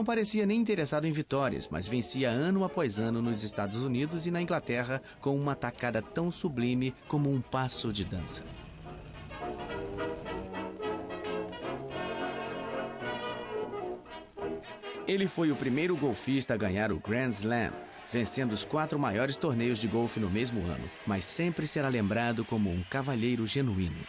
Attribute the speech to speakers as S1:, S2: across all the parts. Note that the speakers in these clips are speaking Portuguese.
S1: não parecia nem interessado em vitórias, mas vencia ano após ano nos Estados Unidos e na Inglaterra com uma tacada tão sublime como um passo de dança. Ele foi o primeiro golfista a ganhar o Grand Slam, vencendo os 4 maiores torneios de golfe no mesmo ano, mas sempre será lembrado como um cavalheiro genuíno.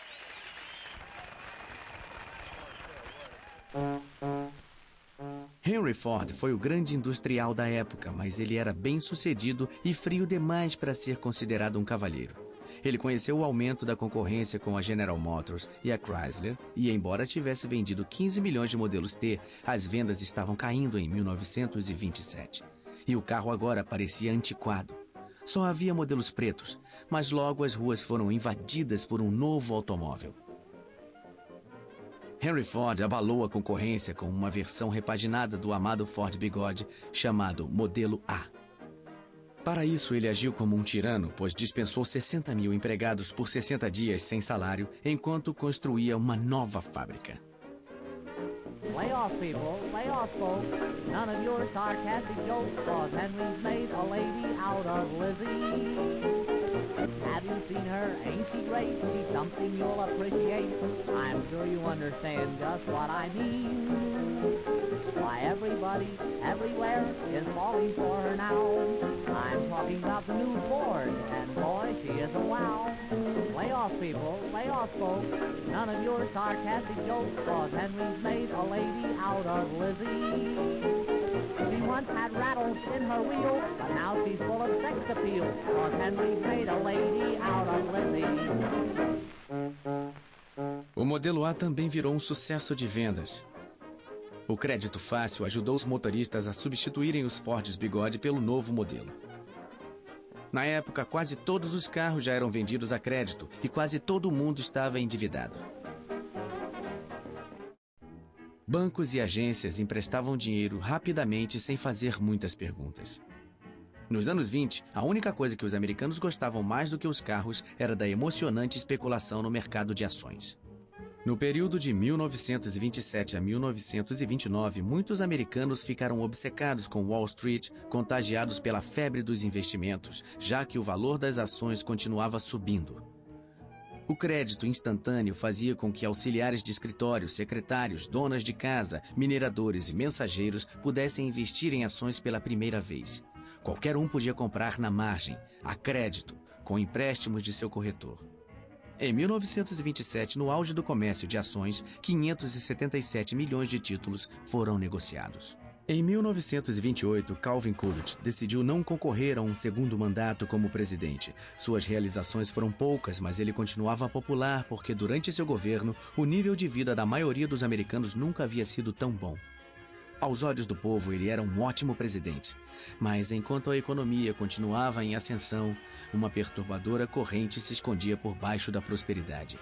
S1: Henry Ford foi o grande industrial da época, mas ele era bem-sucedido e frio demais para ser considerado um cavalheiro. Ele conheceu o aumento da concorrência com a General Motors e a Chrysler, e embora tivesse vendido 15 milhões de modelos T, as vendas estavam caindo em 1927. E o carro agora parecia antiquado. Só havia modelos pretos, mas logo as ruas foram invadidas por um novo automóvel. Henry Ford abalou a concorrência com uma versão repaginada do amado Ford Bigode, chamado Modelo A. Para isso, ele agiu como um tirano, pois dispensou 60 mil empregados por 60 dias sem salário, enquanto construía uma nova fábrica.
S2: Lay off, people, lay off, folks. None of your sarcastic jokes, 'cause Henry's made a lady out of Lizzie. Have you seen her? Ain't she great? She's something you'll appreciate. I'm sure you understand just what I mean. Why, everybody, everywhere is falling for her now. I'm talking about the new Ford, and boy, she is a wow. Lay off, people, lay off, folks. None of your sarcastic jokes, 'cause Henry's made a lady out of Lizzie. She once had rattles in her wheel, but now she's full of sex appeal, 'cause Henry's made a lady out of Lizzie.
S1: O modelo A também virou um sucesso de vendas. O crédito fácil ajudou os motoristas a substituírem os Fords Bigode pelo novo modelo. Na época, quase todos os carros já eram vendidos a crédito e quase todo mundo estava endividado. Bancos e agências emprestavam dinheiro rapidamente sem fazer muitas perguntas. Nos anos 20, a única coisa que os americanos gostavam mais do que os carros era da emocionante especulação no mercado de ações. No período de 1927 a 1929, muitos americanos ficaram obcecados com Wall Street, contagiados pela febre dos investimentos, já que o valor das ações continuava subindo. O crédito instantâneo fazia com que auxiliares de escritório, secretários, donas de casa, mineradores e mensageiros pudessem investir em ações pela primeira vez. Qualquer um podia comprar na margem, a crédito, com empréstimos de seu corretor. Em 1927, no auge do comércio de ações, 577 milhões de títulos foram negociados. Em 1928, Calvin Coolidge decidiu não concorrer a um segundo mandato como presidente. Suas realizações foram poucas, mas ele continuava popular porque durante seu governo, o nível de vida da maioria dos americanos nunca havia sido tão bom. Aos olhos do povo, ele era um ótimo presidente. Mas enquanto a economia continuava em ascensão, uma perturbadora corrente se escondia por baixo da prosperidade.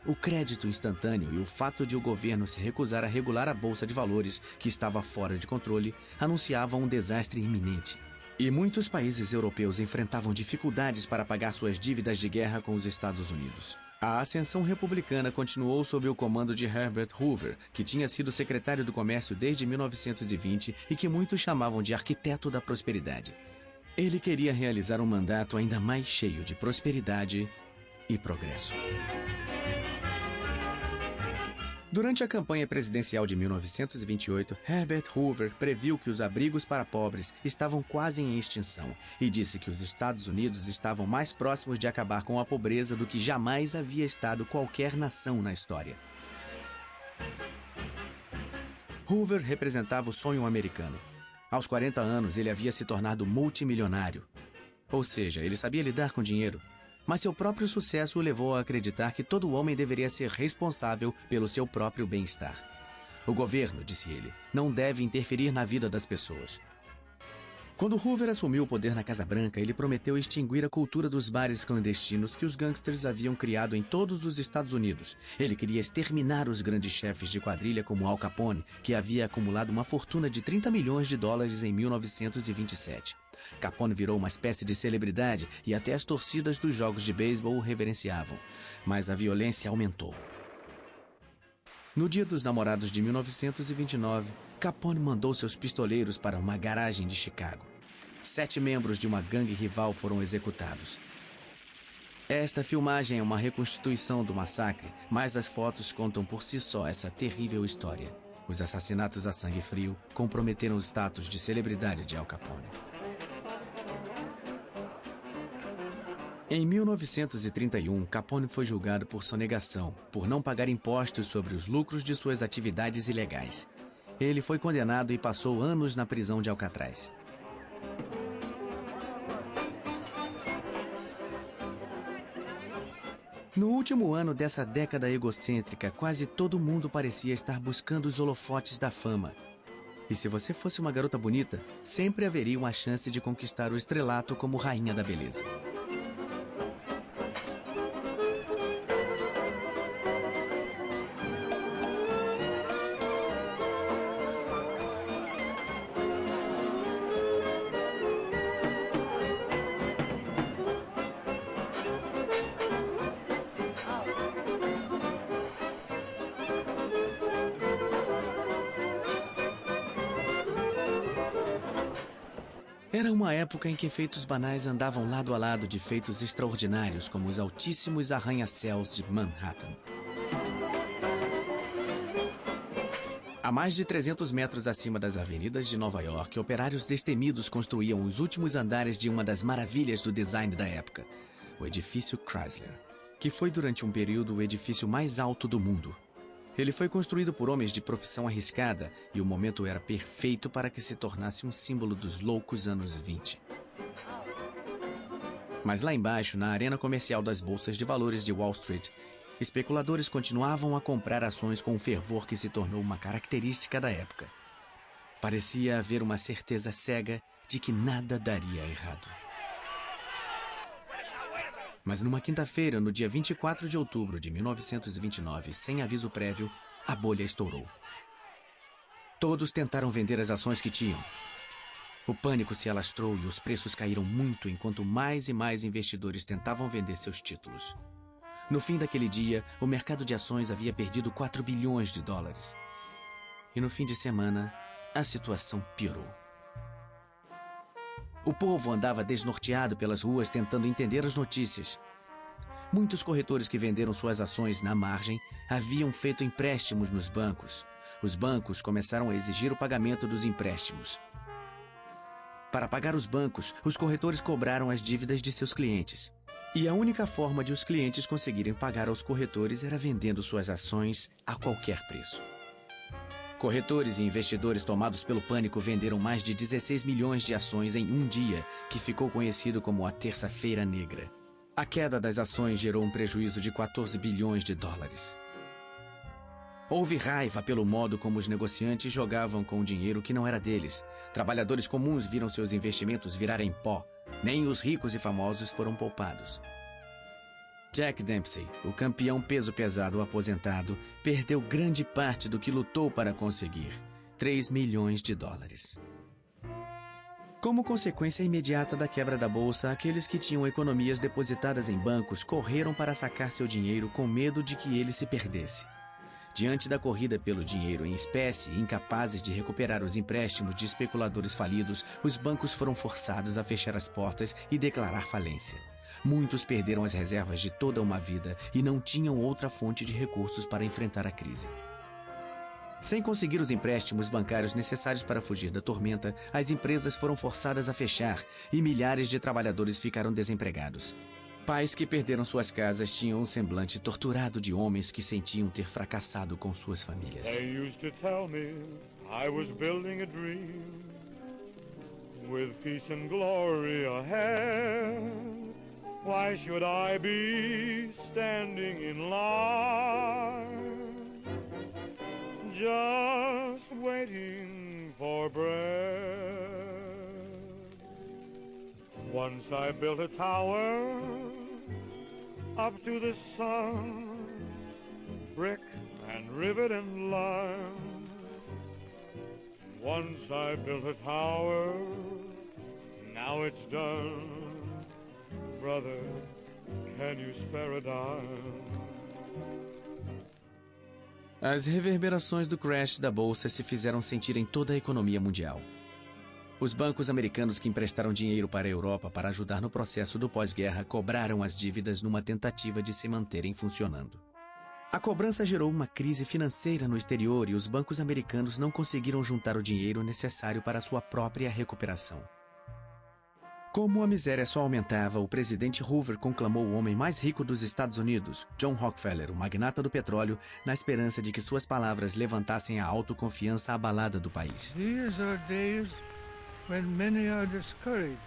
S1: O crédito instantâneo e o fato de o governo se recusar a regular a bolsa de valores, que estava fora de controle, anunciavam um desastre iminente. E muitos países europeus enfrentavam dificuldades para pagar suas dívidas de guerra com os Estados Unidos. A ascensão republicana continuou sob o comando de Herbert Hoover, que tinha sido secretário do Comércio desde 1920 e que muitos chamavam de arquiteto da prosperidade. Ele queria realizar um mandato ainda mais cheio de prosperidade e progresso. Durante a campanha presidencial de 1928, Herbert Hoover previu que os abrigos para pobres estavam quase em extinção e disse que os Estados Unidos estavam mais próximos de acabar com a pobreza do que jamais havia estado qualquer nação na história. Hoover representava o sonho americano. Aos 40 anos, ele havia se tornado multimilionário. Ou seja, ele sabia lidar com dinheiro. Mas seu próprio sucesso o levou a acreditar que todo homem deveria ser responsável pelo seu próprio bem-estar. O governo, disse ele, não deve interferir na vida das pessoas. Quando Hoover assumiu o poder na Casa Branca, ele prometeu extinguir a cultura dos bares clandestinos que os gangsters haviam criado em todos os Estados Unidos. Ele queria exterminar os grandes chefes de quadrilha como Al Capone, que havia acumulado uma fortuna de 30 milhões de dólares em 1927. Capone virou uma espécie de celebridade e até as torcidas dos jogos de beisebol o reverenciavam. Mas a violência aumentou. No Dia dos Namorados de 1929, Capone mandou seus pistoleiros para uma garagem de Chicago. 7 membros de uma gangue rival foram executados. Esta filmagem é uma reconstituição do massacre, mas as fotos contam por si só essa terrível história. Os assassinatos a sangue frio comprometeram o status de celebridade de Al Capone. Em 1931, Capone foi julgado por sonegação, por não pagar impostos sobre os lucros de suas atividades ilegais. Ele foi condenado e passou anos na prisão de Alcatraz. No último ano dessa década egocêntrica, quase todo mundo parecia estar buscando os holofotes da fama. E se você fosse uma garota bonita, sempre haveria uma chance de conquistar o estrelato como rainha da beleza. Era uma época em que feitos banais andavam lado a lado de feitos extraordinários, como os altíssimos arranha-céus de Manhattan. A mais de 300 metros acima das avenidas de Nova York, operários destemidos construíam os últimos andares de uma das maravilhas do design da época, o edifício Chrysler, que foi durante um período o edifício mais alto do mundo. Ele foi construído por homens de profissão arriscada e o momento era perfeito para que se tornasse um símbolo dos loucos anos 20. Mas lá embaixo, na arena comercial das bolsas de valores de Wall Street, especuladores continuavam a comprar ações com um fervor que se tornou uma característica da época. Parecia haver uma certeza cega de que nada daria errado. Mas numa quinta-feira, no dia 24 de outubro de 1929, sem aviso prévio, a bolha estourou. Todos tentaram vender as ações que tinham. O pânico se alastrou e os preços caíram muito enquanto mais e mais investidores tentavam vender seus títulos. No fim daquele dia, o mercado de ações havia perdido 4 bilhões de dólares. E no fim de semana, a situação piorou. O povo andava desnorteado pelas ruas tentando entender as notícias. Muitos corretores que venderam suas ações na margem haviam feito empréstimos nos bancos. Os bancos começaram a exigir o pagamento dos empréstimos. Para pagar os bancos, os corretores cobraram as dívidas de seus clientes. E a única forma de os clientes conseguirem pagar aos corretores era vendendo suas ações a qualquer preço. Corretores e investidores tomados pelo pânico venderam mais de 16 milhões de ações em um dia, que ficou conhecido como a Terça-feira Negra. A queda das ações gerou um prejuízo de 14 bilhões de dólares. Houve raiva pelo modo como os negociantes jogavam com o dinheiro que não era deles. Trabalhadores comuns viram seus investimentos virarem pó. Nem os ricos e famosos foram poupados. Jack Dempsey, o campeão peso pesado aposentado, perdeu grande parte do que lutou para conseguir, 3 milhões de dólares. Como consequência imediata da quebra da bolsa, aqueles que tinham economias depositadas em bancos correram para sacar seu dinheiro com medo de que ele se perdesse. Diante da corrida pelo dinheiro em espécie e incapazes de recuperar os empréstimos de especuladores falidos, os bancos foram forçados a fechar as portas e declarar falência. Muitos perderam as reservas de toda uma vida e não tinham outra fonte de recursos para enfrentar a crise. Sem conseguir os empréstimos bancários necessários para fugir da tormenta, as empresas foram forçadas a fechar e milhares de trabalhadores ficaram desempregados. Pais que perderam suas casas tinham um semblante torturado de homens que sentiam ter fracassado com suas famílias.
S3: They used to tell me I was building a dream with peace and glory ahead. Why should I be standing in line, just waiting for bread? Once I built a tower up to the sun, brick and rivet and lime. Once I built a tower, now it's done. Brother, can you spare a dime?
S1: As reverberações do crash da bolsa se fizeram sentir em toda a economia mundial. Os bancos americanos que emprestaram dinheiro para a Europa para ajudar no processo do pós-guerra cobraram as dívidas numa tentativa de se manterem funcionando. A cobrança gerou uma crise financeira no exterior e os bancos americanos não conseguiram juntar o dinheiro necessário para sua própria recuperação. Como a miséria só aumentava, o presidente Hoover conclamou o homem mais rico dos Estados Unidos, John Rockefeller, o magnata do petróleo, na esperança de que suas palavras levantassem a autoconfiança abalada do país.
S4: These are days when many are discouraged.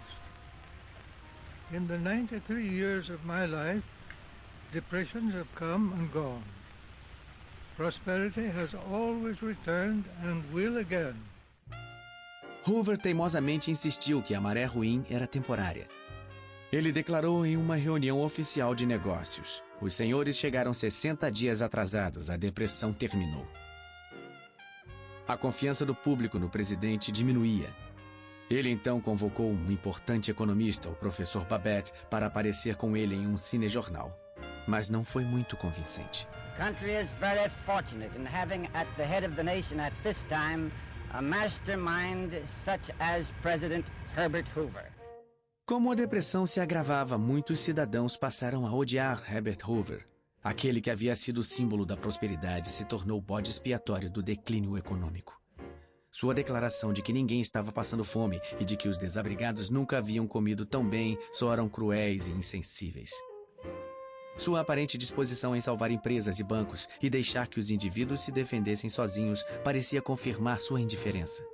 S4: In the 93 years of my life, depressions have come and gone. Prosperity has always returned and will again.
S1: Hoover teimosamente insistiu que a maré ruim era temporária. Ele declarou em uma reunião oficial de negócios: os senhores chegaram 60 dias atrasados, a depressão terminou. A confiança do público no presidente diminuía. Ele então convocou um importante economista, o professor Babette, para aparecer com ele em um cinejornal. Mas não foi muito convincente.
S5: The country is very fortunate in having at the head of the nation at this time a mastermind such as President Herbert Hoover.
S1: Como a depressão se agravava, muitos cidadãos passaram a odiar Herbert Hoover. Aquele que havia sido o símbolo da prosperidade se tornou o bode expiatório do declínio econômico. Sua declaração de que ninguém estava passando fome e de que os desabrigados nunca haviam comido tão bem soaram cruéis e insensíveis. Sua aparente disposição em salvar empresas e bancos e deixar que os indivíduos se defendessem sozinhos parecia confirmar sua indiferença.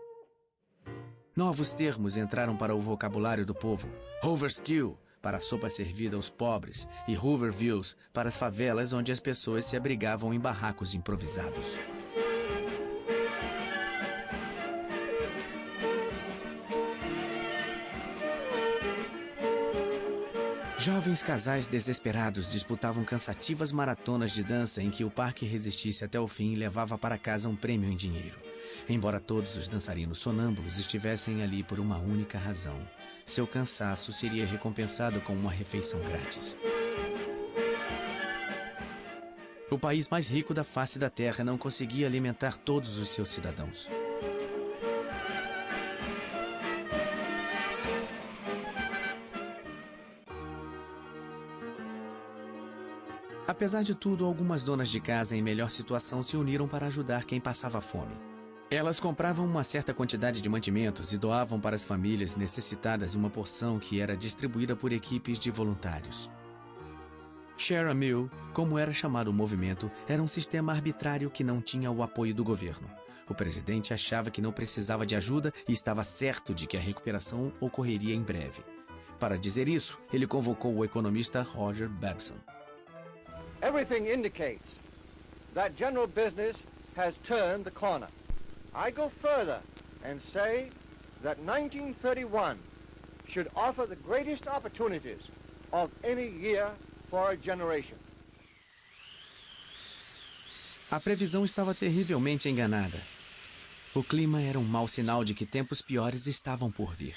S1: Novos termos entraram para o vocabulário do povo: Hoover Stew, para a sopa servida aos pobres, e Hoovervilles, para as favelas onde as pessoas se abrigavam em barracos improvisados. Jovens casais desesperados disputavam cansativas maratonas de dança em que o par que resistisse até o fim levava para casa um prêmio em dinheiro. Embora todos os dançarinos sonâmbulos estivessem ali por uma única razão: seu cansaço seria recompensado com uma refeição grátis. O país mais rico da face da terra não conseguia alimentar todos os seus cidadãos. Apesar de tudo, algumas donas de casa em melhor situação se uniram para ajudar quem passava fome. Elas compravam uma certa quantidade de mantimentos e doavam para as famílias necessitadas uma porção que era distribuída por equipes de voluntários. Share a Meal, como era chamado o movimento, era um sistema arbitrário que não tinha o apoio do governo. O presidente achava que não precisava de ajuda e estava certo de que a recuperação ocorreria em breve. Para dizer isso, ele convocou o economista Roger Babson.
S6: Everything indicates that general business has turned the corner. I go further and say that 1931 should offer the greatest opportunities of any year for a generation.
S1: A previsão estava terrivelmente enganada. O clima era um mau sinal de que tempos piores estavam por vir.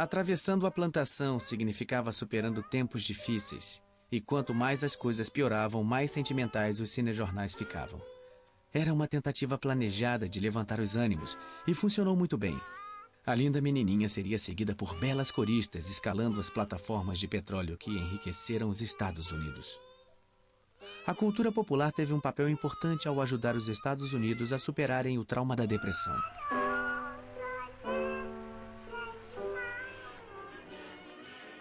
S1: Atravessando a plantação significava superando tempos difíceis, e quanto mais as coisas pioravam, mais sentimentais os cinejornais ficavam. Era uma tentativa planejada de levantar os ânimos, e funcionou muito bem. A linda menininha seria seguida por belas coristas escalando as plataformas de petróleo que enriqueceram os Estados Unidos. A cultura popular teve um papel importante ao ajudar os Estados Unidos a superarem o trauma da depressão.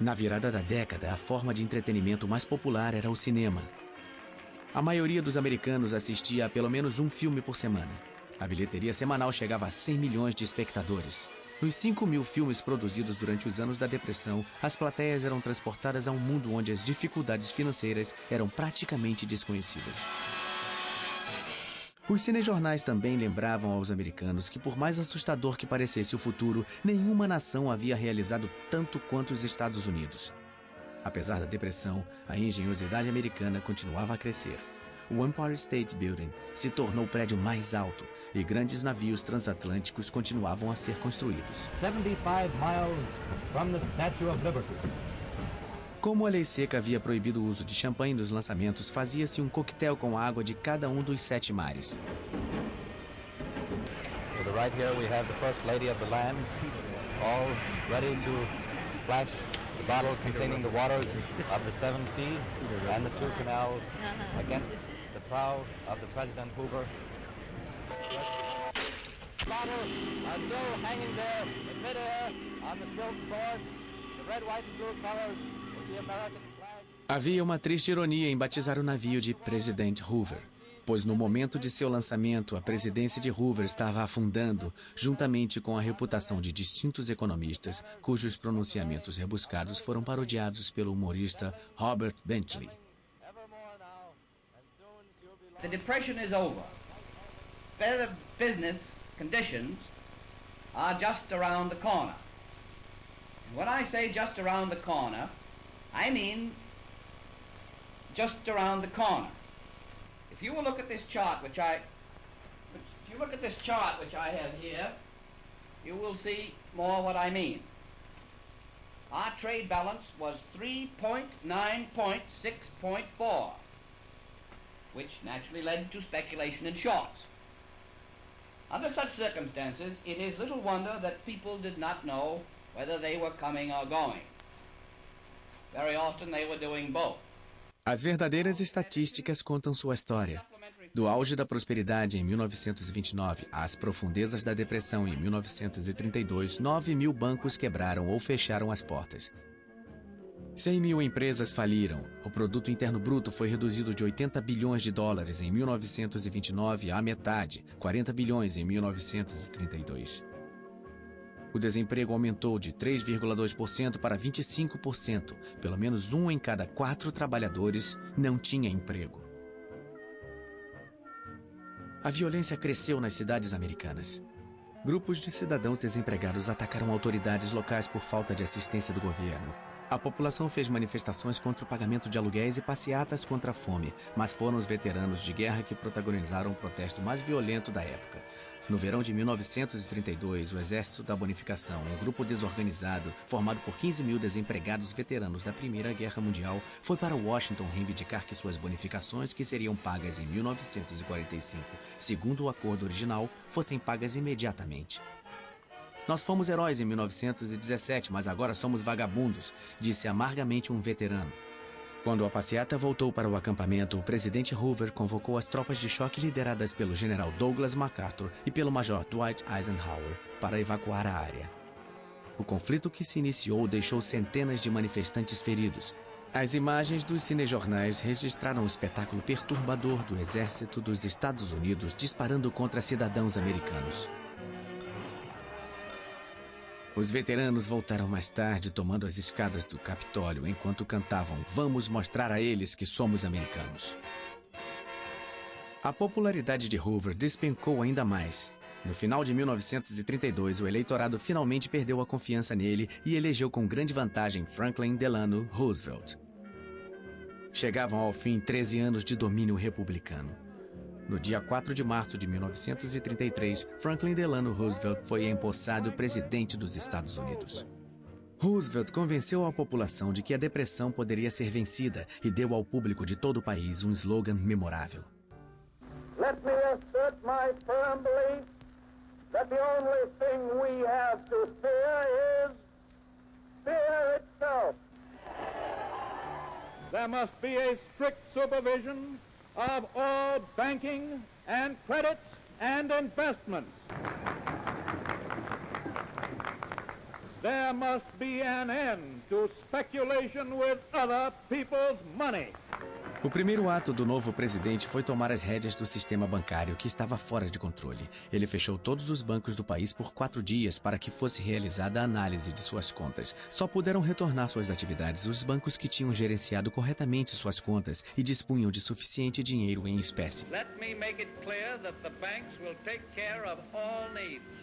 S1: Na virada da década, a forma de entretenimento mais popular era o cinema. A maioria dos americanos assistia a pelo menos um filme por semana. A bilheteria semanal chegava a 100 milhões de espectadores. Nos 5.000 filmes produzidos durante os anos da depressão, as plateias eram transportadas a um mundo onde as dificuldades financeiras eram praticamente desconhecidas. Os cinejornais também lembravam aos americanos que, por mais assustador que parecesse o futuro, nenhuma nação havia realizado tanto quanto os Estados Unidos. Apesar da depressão, a engenhosidade americana continuava a crescer. o Empire State Building se tornou o prédio mais alto e grandes navios transatlânticos continuavam a ser construídos.
S7: 75 miles from the Statue of Liberty.
S1: Como a lei seca havia proibido o uso de champanhe nos lançamentos, fazia-se um coquetel com a água de cada um dos 7 mares.
S7: To the right here we have the First Lady of the land, all ready to splash the bottle containing the waters of the 7 seas and the 2 canals against the prow of the President Hoover. The bottle are still hanging there in midair on the silk sword, the red, white and blue colors of the American flag.
S1: Havia uma triste ironia em batizar o navio de Presidente Hoover, pois no momento de seu lançamento, a presidência de Hoover estava afundando, juntamente com a reputação de distintos economistas, cujos pronunciamentos rebuscados foram parodiados pelo humorista Robert Benchley.
S5: The Depression is over. Better business conditions are just around the corner. And when I say just around the corner, I mean just around the corner. If you will look at this chart which I have here, you will see more what I mean. Our trade balance was 3.9.6.4, which naturally led to speculation in shorts. Under such circumstances, it is little wonder that people did not know whether they were coming or going. Very often they were doing both.
S1: As verdadeiras estatísticas contam sua história. Do auge da prosperidade em 1929 às profundezas da depressão em 1932, 9.000 bancos quebraram ou fecharam as portas. 100.000 empresas faliram. O produto interno bruto foi reduzido de 80 bilhões de dólares em 1929 à metade, 40 bilhões em 1932. O desemprego aumentou de 3,2% para 25%. Pelo menos 1 em cada 4 trabalhadores não tinha emprego. A violência cresceu nas cidades americanas. Grupos de cidadãos desempregados atacaram autoridades locais por falta de assistência do governo. A população fez manifestações contra o pagamento de aluguéis e passeatas contra a fome, mas foram os veteranos de guerra que protagonizaram o protesto mais violento da época. No verão de 1932, o Exército da Bonificação, um grupo desorganizado, formado por 15.000 desempregados veteranos da Primeira Guerra Mundial, foi para Washington reivindicar que suas bonificações, que seriam pagas em 1945, segundo o acordo original, fossem pagas imediatamente. Nós fomos heróis em 1917, mas agora somos vagabundos, disse amargamente um veterano. Quando a passeata voltou para o acampamento, o presidente Hoover convocou as tropas de choque lideradas pelo general Douglas MacArthur e pelo major Dwight Eisenhower para evacuar a área. O conflito que se iniciou deixou centenas de manifestantes feridos. As imagens dos cinejornais registraram o espetáculo perturbador do exército dos Estados Unidos disparando contra cidadãos americanos. Os veteranos voltaram mais tarde tomando as escadas do Capitólio enquanto cantavam "Vamos mostrar a eles que somos americanos". A popularidade de Hoover despencou ainda mais. No final de 1932, o eleitorado finalmente perdeu a confiança nele e elegeu com grande vantagem Franklin Delano Roosevelt. Chegavam ao fim 13 anos de domínio republicano. No dia 4 de março de 1933, Franklin Delano Roosevelt foi empossado presidente dos Estados Unidos. Roosevelt convenceu a população de que a depressão poderia ser vencida e deu ao público de todo o país um slogan memorável.
S8: Let me assert my firm belief that the only thing we have to fear is fear itself.
S3: There must be a strict supervision of all banking and credits and investments. There must be an end to speculation with other people's money.
S1: O primeiro ato do novo presidente foi tomar as rédeas do sistema bancário, que estava fora de controle. Ele fechou todos os bancos do país por 4 dias para que fosse realizada a análise de suas contas. Só puderam retornar suas atividades os bancos que tinham gerenciado corretamente suas contas e dispunham de suficiente dinheiro em espécie.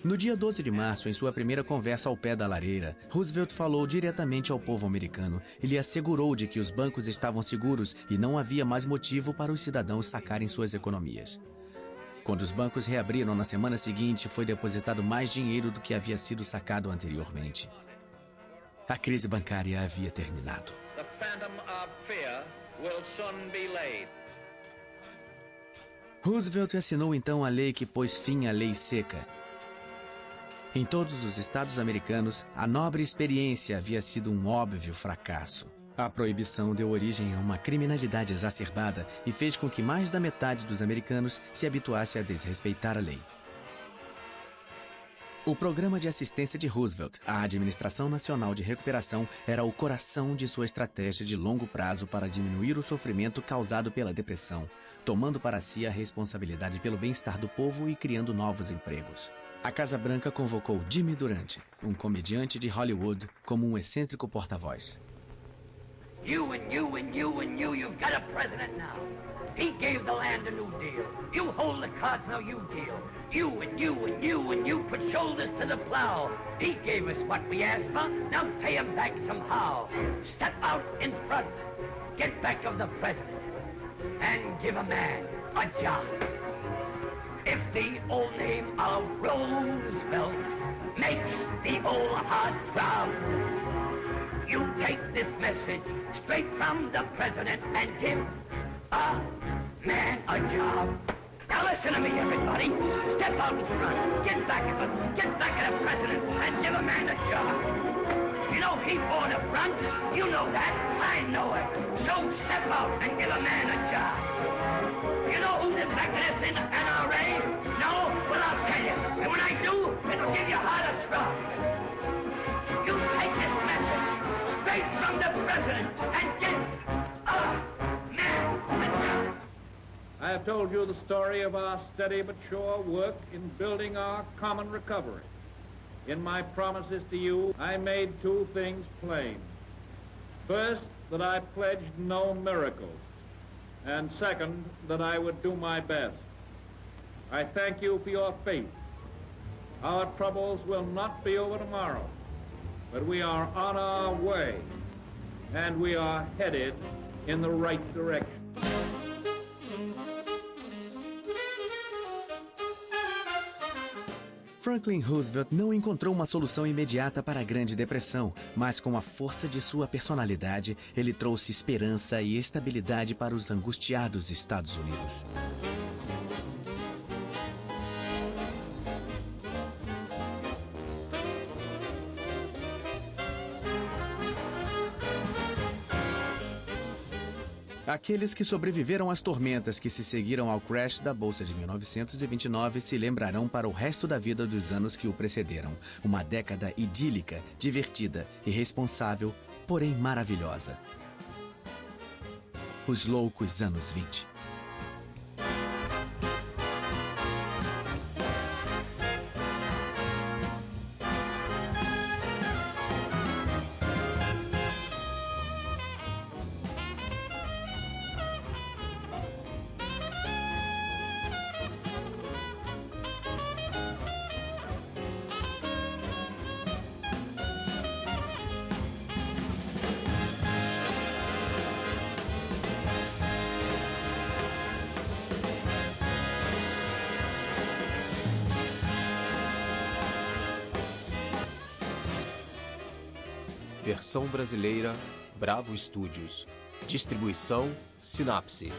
S1: No dia 12 de março, em sua primeira conversa ao pé da lareira, Roosevelt falou diretamente ao povo americano. Ele assegurou de que os bancos estavam seguros e não havia havia mais motivo para os cidadãos sacarem suas economias. Quando os bancos reabriram na semana seguinte, foi depositado mais dinheiro do que havia sido sacado anteriormente. A crise bancária havia terminado.
S9: The phantom of fear will soon be laid.
S1: Roosevelt assinou então a lei que pôs fim à lei seca. Em todos os estados americanos, a nobre experiência havia sido um óbvio fracasso. A proibição deu origem a uma criminalidade exacerbada e fez com que mais da metade dos americanos se habituasse a desrespeitar a lei. O Programa de Assistência de Roosevelt, a Administração Nacional de Recuperação, era o coração de sua estratégia de longo prazo para diminuir o sofrimento causado pela depressão, tomando para si a responsabilidade pelo bem-estar do povo e criando novos empregos. A Casa Branca convocou Jimmy Durante, um comediante de Hollywood, como um excêntrico porta-voz.
S10: You and you and you and you've got a president now. He gave the land a new deal. You hold the cards, now you deal. You and you and you and you put shoulders to the plow. He gave us what we asked for, now pay him back somehow. Step out in front, get back of the president, and give a man a job. If the old name of Roosevelt makes the old heart throb, you take this message straight from the president and give a man a job. Now listen to me, everybody. Step out in front, get back at the president and give a man a job. You know he bore the brunt. You know that. I know it. So step out and give a man a job. You know who's in back of this in the NRA? No? Well, I'll tell you. And when I do, it'll give you heart a throb. You take this message straight from the president and give a man a job.
S9: I have told you the story of our steady but sure work in building our common recovery. In my promises to you, I made two things plain. First, that I pledged no miracles. And second, that I would do my best. I thank you for your faith. Our troubles will not be over tomorrow, but we are on our way, and we are headed in the right direction.
S1: Franklin Roosevelt não encontrou uma solução imediata para a Grande Depressão, mas com a força de sua personalidade, ele trouxe esperança e estabilidade para os angustiados Estados Unidos. Aqueles que sobreviveram às tormentas que se seguiram ao crash da Bolsa de 1929 se lembrarão para o resto da vida dos anos que o precederam. Uma década idílica, divertida, irresponsável, porém maravilhosa. Os loucos anos 20.
S11: Versão brasileira, Bravo Studios. Distribuição, Sinapse.